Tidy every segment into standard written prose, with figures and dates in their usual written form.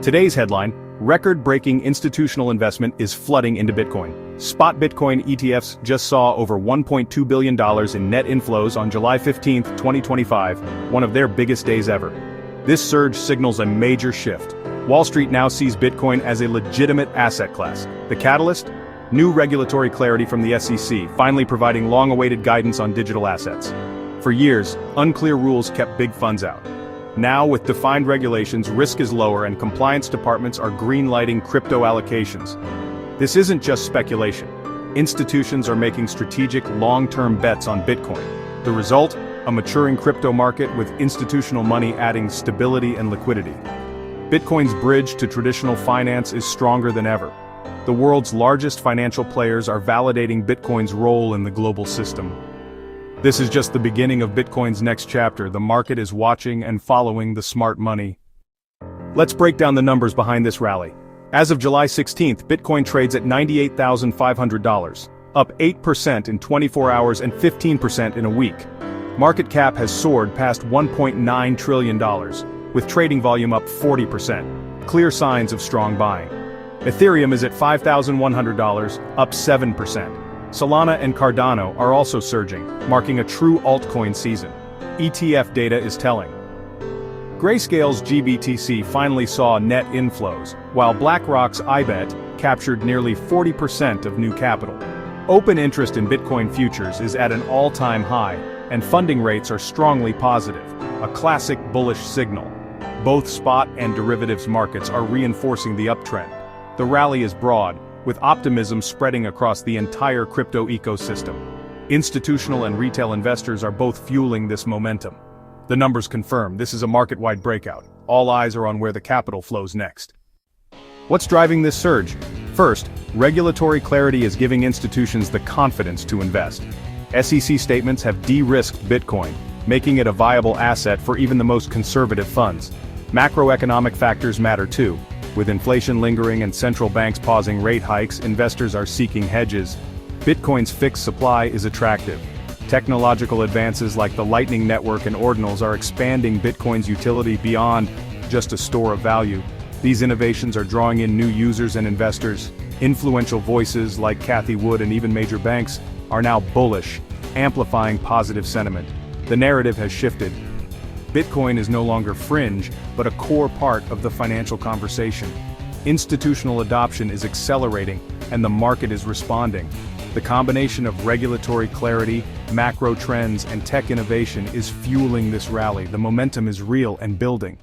Today's headline: record-breaking institutional investment is flooding into Bitcoin. Spot Bitcoin ETFs just saw over $1.2 billion in net inflows on July 15, 2025, one of their biggest days ever. This surge signals a major shift. Wall Street now sees Bitcoin as a legitimate asset class. The catalyst? New regulatory clarity from the SEC, finally providing long-awaited guidance on digital assets. For years, unclear rules kept big funds out. Now, with defined regulations, risk is lower and compliance departments are green-lighting crypto allocations. This isn't just speculation. Institutions are making strategic, long-term bets on Bitcoin. The result? A maturing crypto market with institutional money adding stability and liquidity. Bitcoin's bridge to traditional finance is stronger than ever. The world's largest financial players are validating Bitcoin's role in the global system. This is just the beginning of Bitcoin's next chapter. The market is watching and following the smart money. Let's break down the numbers behind this rally. As of July 16th, Bitcoin trades at $98,500, up 8% in 24 hours and 15% in a week. Market cap has soared past $1.9 trillion, with trading volume up 40%. Clear signs of strong buying. Ethereum is at $5,100, up 7%. Solana and Cardano are also surging, marking a true altcoin season. ETF data is telling. Grayscale's GBTC finally saw net inflows, while BlackRock's IBET captured nearly 40% of new capital. Open interest in Bitcoin futures is at an all-time high, and funding rates are strongly positive, a classic bullish signal. Both spot and derivatives markets are reinforcing the uptrend. The rally is broad, with optimism spreading across the entire crypto ecosystem. Institutional and retail investors are both fueling this momentum. The numbers confirm this is a market-wide breakout. All eyes are on where the capital flows next. What's driving this surge? First, regulatory clarity is giving institutions the confidence to invest. SEC statements have de-risked Bitcoin, making it a viable asset for even the most conservative funds. Macroeconomic factors matter too. With inflation lingering and central banks pausing rate hikes, investors are seeking hedges. Bitcoin's fixed supply is attractive. Technological advances like the Lightning Network and ordinals are expanding Bitcoin's utility beyond just a store of value. These innovations are drawing in new users and investors. Influential voices like Cathie Wood and even major banks are now bullish, amplifying positive sentiment. The narrative has shifted. Bitcoin is no longer fringe, but a core part of the financial conversation. Institutional adoption is accelerating, and the market is responding. The combination of regulatory clarity, macro trends, and tech innovation is fueling this rally. The momentum is real and building.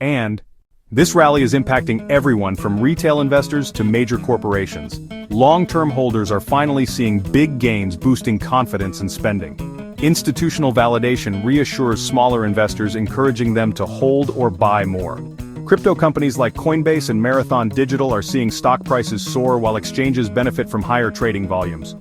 And this rally is impacting everyone from retail investors to major corporations. Long-term holders are finally seeing big gains, boosting confidence and spending. Institutional validation reassures smaller investors, encouraging them to hold or buy more. Crypto companies like Coinbase and Marathon Digital are seeing stock prices soar while exchanges benefit from higher trading volumes.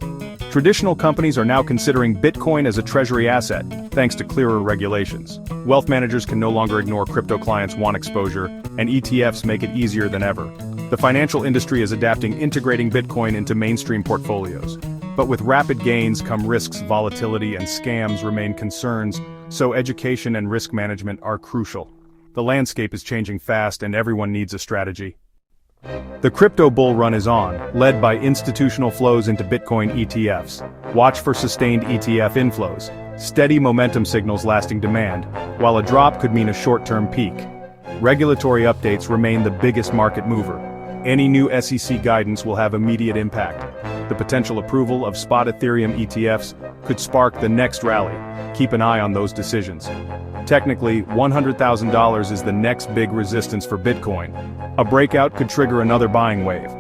Traditional companies are now considering Bitcoin as a treasury asset, thanks to clearer regulations. Wealth managers can no longer ignore crypto clients' want exposure, and ETFs make it easier than ever. The financial industry is adapting, integrating Bitcoin into mainstream portfolios. But with rapid gains come risks. Volatility and scams remain concerns, so education and risk management are crucial. The landscape is changing fast and everyone needs a strategy. The crypto bull run is on, led by institutional flows into Bitcoin ETFs. Watch for sustained ETF inflows, steady momentum signals lasting demand, while a drop could mean a short-term peak. Regulatory updates remain the biggest market mover. Any new SEC guidance will have immediate impact. The potential approval of spot Ethereum ETFs could spark the next rally. Keep an eye on those decisions. Technically, $100,000 is the next big resistance for Bitcoin. A breakout could trigger another buying wave.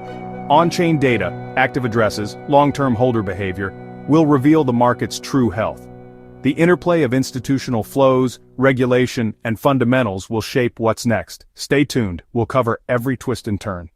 On-chain data, active addresses, long-term holder behavior will reveal the market's true health. The interplay of institutional flows, regulation, and fundamentals will shape what's next. Stay tuned, we'll cover every twist and turn.